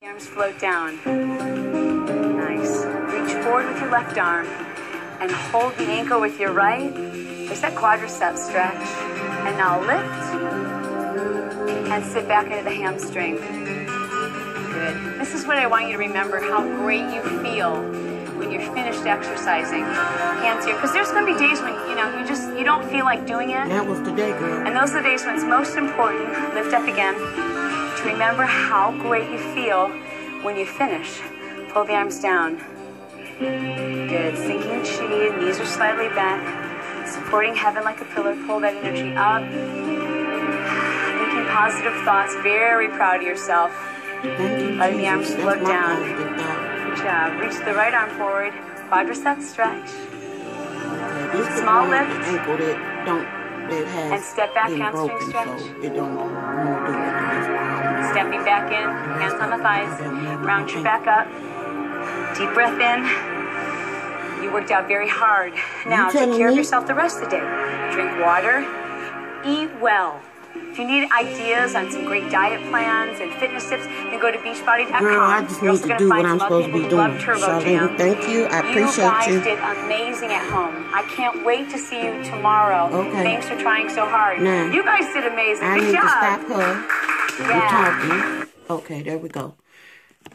Arms float down. Nice. Reach forward with your left arm and hold the ankle with your right. There's that quadricep stretch. And now lift and sit back into the hamstring. Good. This is what I want you to remember, how great you feel when you're finished exercising. Hands here, because there's going to be days when, you don't feel like doing it. That was the day, girl. And those are the days when it's most important, lift up again, to remember how great you feel when you finish. Pull the arms down. Good. Sinking chi, knees are slightly bent, supporting heaven like a pillar. Pull that energy up. Thinking positive thoughts. Very proud of yourself. Thank you, letting the arms Jesus. float That's down. Good job. Reach the right arm forward. Quadricep stretch. This Small lift. Ankle that has and step back, hamstring broken, stretch. So it don't do it. Stepping back in, hands on the thighs. Round your back up. Deep breath in. You worked out very hard. Now take care of yourself the rest of the day. Drink water. Eat well. If you need ideas on some great diet plans and fitness tips, then go to beachbody.com. Girl, I just need to do what I'm supposed to be doing. Charlene, thank you. I appreciate you. You guys did amazing at home. I can't wait to see you tomorrow. Okay. Thanks for trying so hard. Now, you guys did amazing. I Good need job. to stop her. Yeah. Talking. Okay, there we go.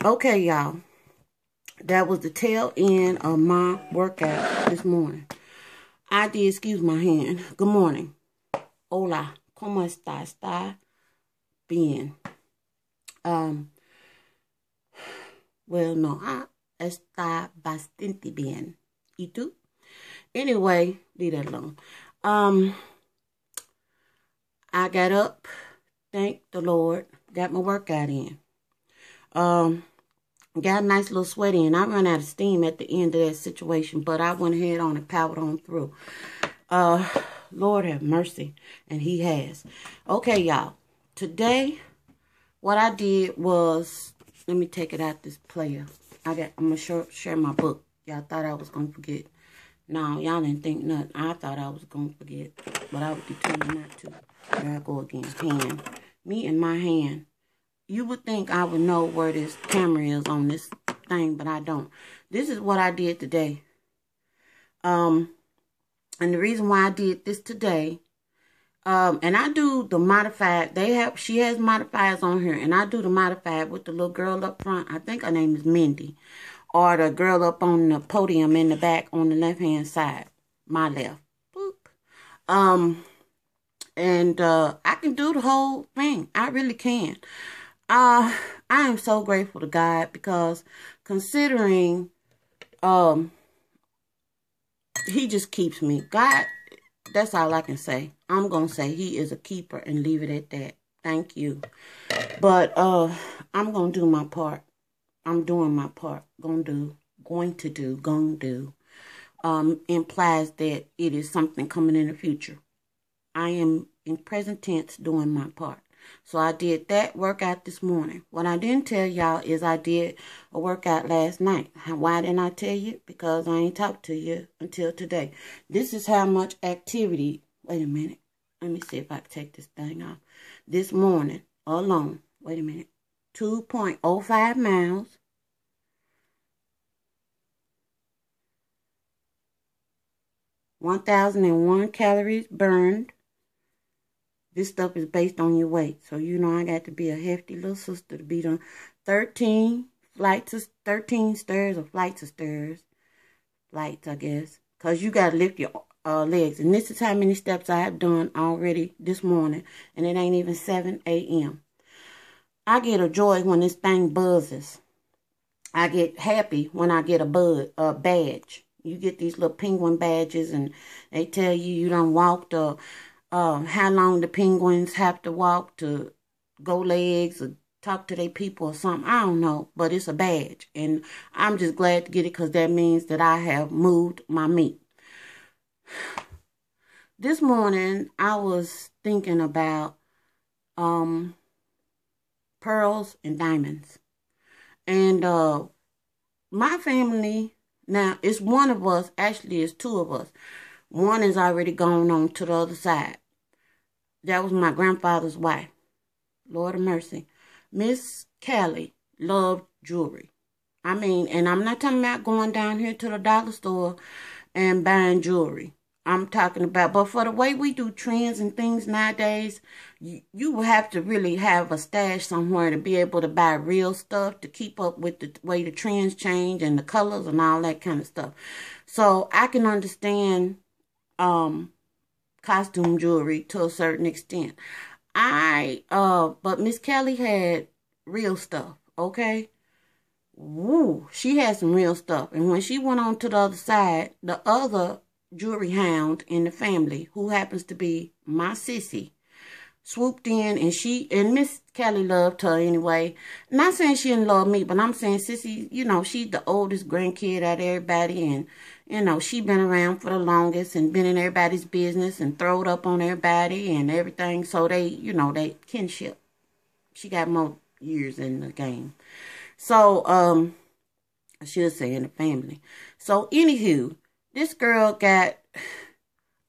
Okay, y'all. That was the tail end of my workout this morning. I did, excuse my hand. Good morning. Hola. ¿Cómo está? ¿Está bien? Well, no. Está bastante bien. ¿Y tú? Anyway, leave that alone. I got up. Thank the Lord. Got my workout in. Got a nice little sweat in. I ran out of steam at the end of that situation, but I went ahead on and powered on through. Lord have mercy, and he has. Okay, y'all. Today, what I did was, let me take it out this player. I'm gonna share my book. Y'all thought I was gonna forget. No, y'all didn't think nothing. I thought I was gonna forget, but I was determined not to. There I go again. Hand. Me and my hand. You would think I would know where this camera is on this thing, but I don't. This is what I did today. And the reason why I did this today, and I do the modified, she has modifiers on here, and I do the modified with the little girl up front. I think her name is Mindy. Or the girl up on the podium in the back on the left-hand side. My left. Boop. And I can do the whole thing. I really can. I am so grateful to God because considering he just keeps me. God, that's all I can say. I'm going to say he is a keeper and leave it at that. Thank you. But I'm going to do my part. I'm doing my part. Going to do. Implies that it is something coming in the future. I am in present tense doing my part. So I did that workout this morning. What I didn't tell y'all is I did a workout last night. Why didn't I tell you? Because I ain't talked to you until today. This is how much activity. Wait a minute. Let me see if I can take this thing off. This morning alone. Wait a minute. 2.05 miles. 1,001 calories burned. This stuff is based on your weight. So, I got to be a hefty little sister to be done 13 stairs or flights of stairs. Flights, I guess. Because you got to lift your legs. And this is how many steps I have done already this morning. And it ain't even 7 a.m. I get a joy when this thing buzzes. I get happy when I get a badge. You get these little penguin badges and they tell you done walked how long the penguins have to walk to go legs or talk to their people or something. I don't know, but it's a badge. And I'm just glad to get it because that means that I have moved my meat. This morning, I was thinking about pearls and diamonds. And my family, now it's one of us, actually it's two of us. One is already gone on to the other side. That was my grandfather's wife. Lord of mercy. Miss Callie. love jewelry. I mean, and I'm not talking about going down here to the dollar store and buying jewelry. I'm talking about, but for the way we do trends and things nowadays, you will have to really have a stash somewhere to be able to buy real stuff to keep up with the way the trends change and the colors and all that kind of stuff. So I can understand costume jewelry to a certain extent. But Miss Kelly had real stuff, okay? Woo, she had some real stuff. And when she went on to the other side, the other jewelry hound in the family, who happens to be my sissy, swooped in, and Miss Kelly loved her anyway. Not saying she didn't love me, but I'm saying sissy, you know, she's the oldest grandkid out of everybody, and, you know, she been around for the longest and been in everybody's business and throwed up on everybody and everything. So they, you know, they kinship. She got more years in the game. So, I should say in the family. So, anywho, this girl got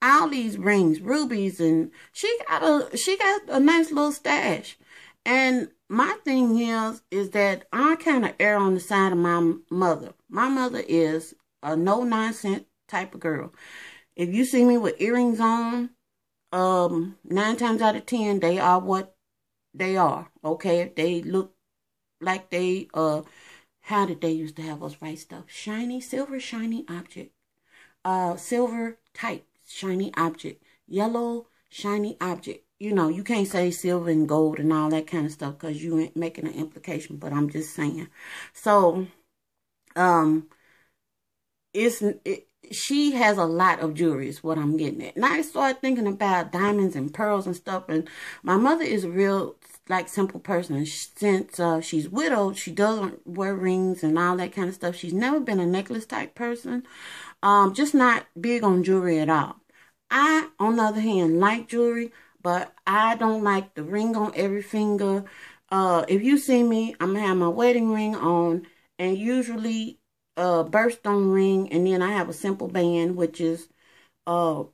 all these rings, rubies, and she got a nice little stash. And my thing is that I kind of err on the side of my mother. My mother is a no-nonsense type of girl. If you see me with earrings on, 9 times out of 10, they are what they are. Okay, if they look like they, how did they used to have us write stuff? Shiny, silver, shiny object. Silver type, shiny object. Yellow, shiny object. You know, you can't say silver and gold and all that kind of stuff because you ain't making an implication, but I'm just saying. So, she has a lot of jewelry is what I'm getting at. And I started thinking about diamonds and pearls and stuff. And my mother is a real, like, simple person. Since she's widowed, she doesn't wear rings and all that kind of stuff. She's never been a necklace type person. Just not big on jewelry at all. I, on the other hand, like jewelry, but I don't like the ring on every finger. If you see me, I'm going to have my wedding ring on, and usually birthstone ring, and then I have a simple band, which is my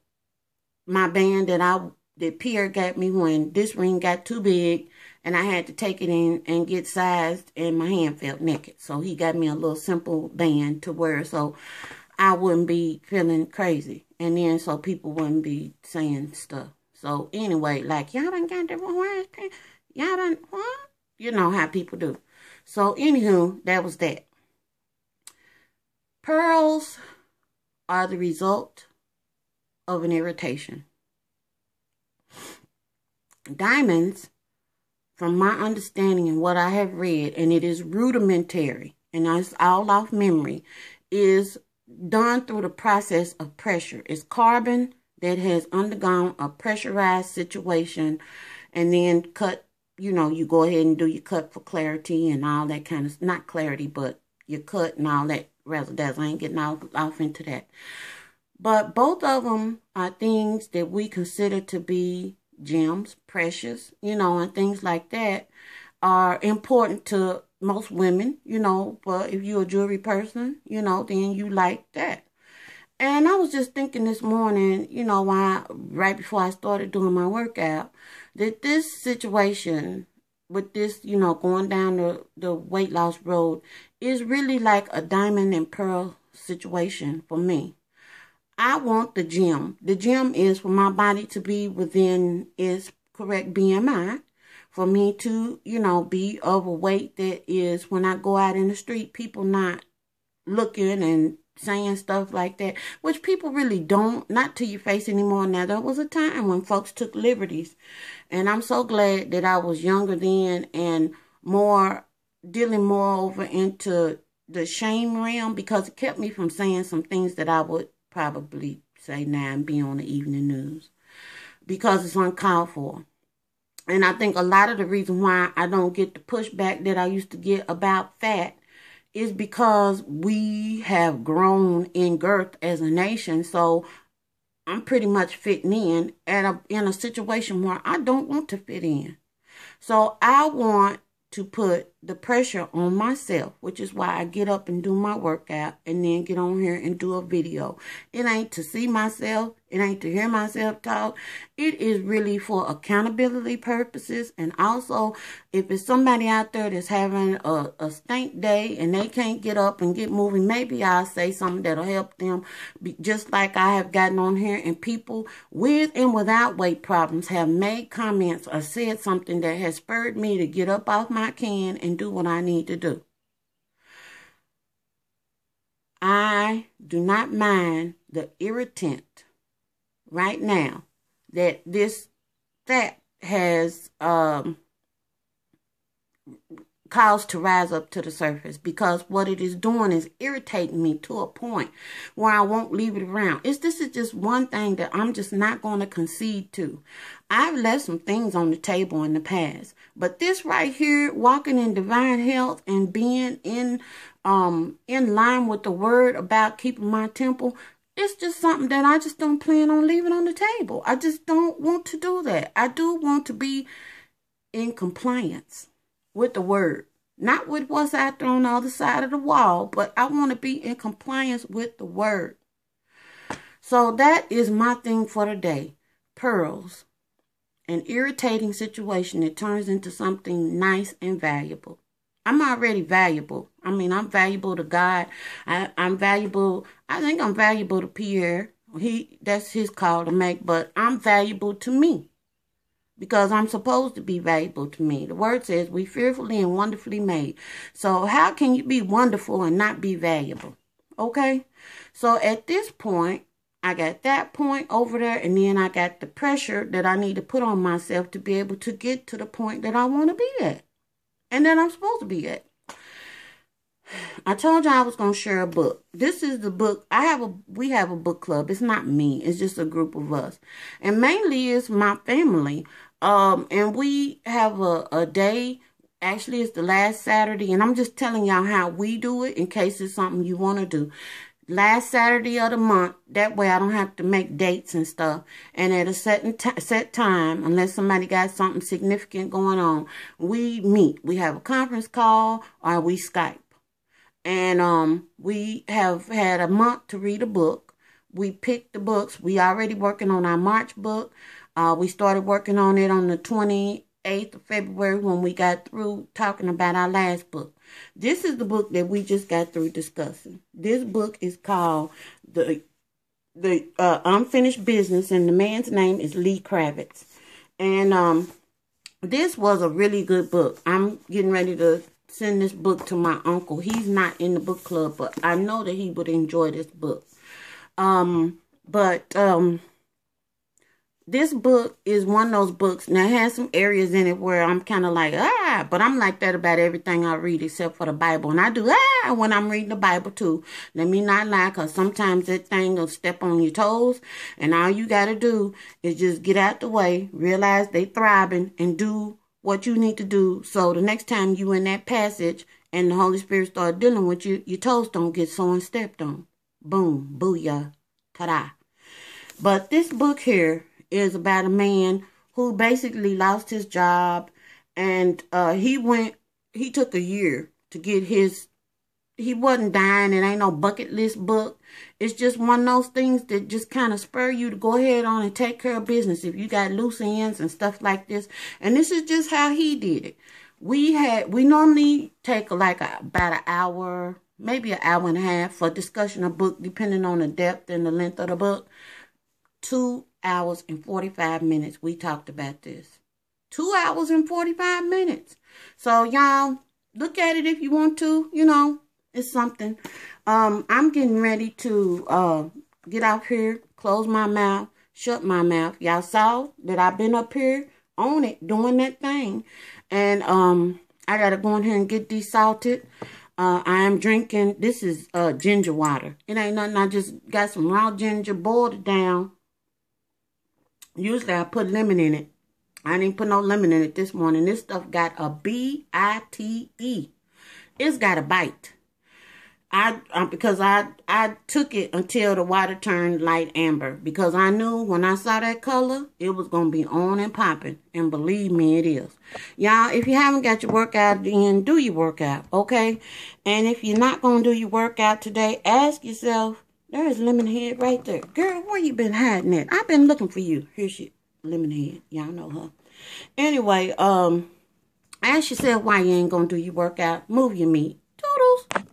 band that Pierre got me when this ring got too big, and I had to take it in and get sized, and my hand felt naked. So he got me a little simple band to wear, so I wouldn't be feeling crazy, and then so people wouldn't be saying stuff. So anyway, like, y'all done got the wires, y'all done, what? You know how people do. So anywho, that was that. Pearls are the result of an irritation. Diamonds, from my understanding and what I have read, and it is rudimentary, and it's all off memory, is done through the process of pressure. It's carbon that has undergone a pressurized situation and then cut, you know, you go ahead and do your cut for clarity and all that kind of, not clarity, but your cut and all that razzle-dazzle. I ain't getting off into that. But both of them are things that we consider to be gems, precious, you know, and things like that are important to most women, you know. But if you're a jewelry person, you know, then you like that. And I was just thinking this morning, you know, right before I started doing my workout, that this situation with this, you know, going down the weight loss road is really like a diamond and pearl situation for me. I want the gem. The gem is for my body to be within its correct BMI, for me to, you know, be overweight. That is, when I go out in the street, people not looking and saying stuff like that, which people really don't, not to your face anymore. Now, there was a time when folks took liberties, and I'm so glad that I was younger then and dealing more over into the shame realm, because it kept me from saying some things that I would probably say now and be on the evening news, because it's uncalled for. And I think a lot of the reason why I don't get the pushback that I used to get about fat is because we have grown in girth as a nation. So I'm pretty much fitting in in a situation where I don't want to fit in. So I want to put the pressure on myself, which is why I get up and do my workout and then get on here and do a video. It ain't to see myself. It ain't to hear myself talk. It is really for accountability purposes. And also, if it's somebody out there that's having a stink day and they can't get up and get moving, maybe I'll say something that'll help them. Just like I have gotten on here and people with and without weight problems have made comments or said something that has spurred me to get up off my can and do what I need to do. I do not mind the irritant right now that this fact has caused to rise up to the surface, because what it is doing is irritating me to a point where I won't leave it around. This is just one thing that I'm just not going to concede to. I've left some things on the table in the past, but this right here, walking in divine health and being in line with the word about keeping my temple, it's just something that I just don't plan on leaving on the table. I just don't want to do that. I do want to be in compliance with the word. Not with what's out there on the other side of the wall, but I want to be in compliance with the word. So that is my thing for today. Pearls. An irritating situation that turns into something nice and valuable. I'm already valuable. I mean, I'm valuable to God. I'm valuable. I think I'm valuable to Pierre. That's his call to make, but I'm valuable to me because I'm supposed to be valuable to me. The word says we fearfully and wonderfully made. So how can you be wonderful and not be valuable? Okay. So at this point, I got that point over there, and then I got the pressure that I need to put on myself to be able to get to the point that I want to be at. And that I'm supposed to be at. I told you I was going to share a book. This is the book. We have a book club. It's not me. It's just a group of us. And mainly it's my family. And we have a day. Actually, it's the last Saturday. And I'm just telling y'all how we do it in case it's something you want to do. Last Saturday of the month. That way I don't have to make dates and stuff. And at a set time, unless somebody got something significant going on, we meet. We have a conference call or we Skype. And we have had a month to read a book. We picked the books. We already working on our March book. We started working on it on the 28th of February when we got through talking about our last book. This is the book that we just got through discussing. This book is called The Unfinished Business, and the man's name is Lee Kravitz. And this was a really good book. I'm getting ready to send this book to my uncle. He's not in the book club, but I know that he would enjoy this book. This book is one of those books. Now, it has some areas in it where I'm kind of like, but I'm like that about everything I read except for the Bible. And I do, when I'm reading the Bible too. Let me not lie, because sometimes that thing will step on your toes. And all you got to do is just get out the way, realize they thriving, and do what you need to do. So the next time you in that passage and the Holy Spirit start dealing with you, your toes don't get someone stepped on. Boom, booyah, ta-da. But this book here is about a man who basically lost his job, and he took a year to get he wasn't dying. It ain't no bucket list book. It's just one of those things that just kind of spur you to go ahead on and take care of business if you got loose ends and stuff like this. And this is just how he did it. We normally take about an hour, maybe an hour and a half for discussion of book, depending on the depth and the length of the book. 2 hours and 45 minutes we talked about this. 2 hours and 45 minutes. So y'all look at it if you want to. You know, it's something. I'm getting ready to get off here, close my mouth, shut my mouth. Y'all saw that I've been up here on it doing that thing. And I gotta go in here and get desalted. I am drinking, this is ginger water. It ain't nothing. I just got some raw ginger, boiled it down. Usually I put lemon in it. I didn't put no lemon in it this morning. This stuff got a B-I-T-E. It's got a bite. Because I took it until the water turned light amber, because I knew when I saw that color, it was going to be on and popping. And believe me, it is. Y'all, if you haven't got your workout in, do your workout, okay? And if you're not going to do your workout today, ask yourself, there's Lemonhead right there. Girl, where you been hiding at? I've been looking for you. Here she, Lemonhead. Y'all know her. Anyway, ask yourself why you ain't going to do your workout. Move your meat. Toodles.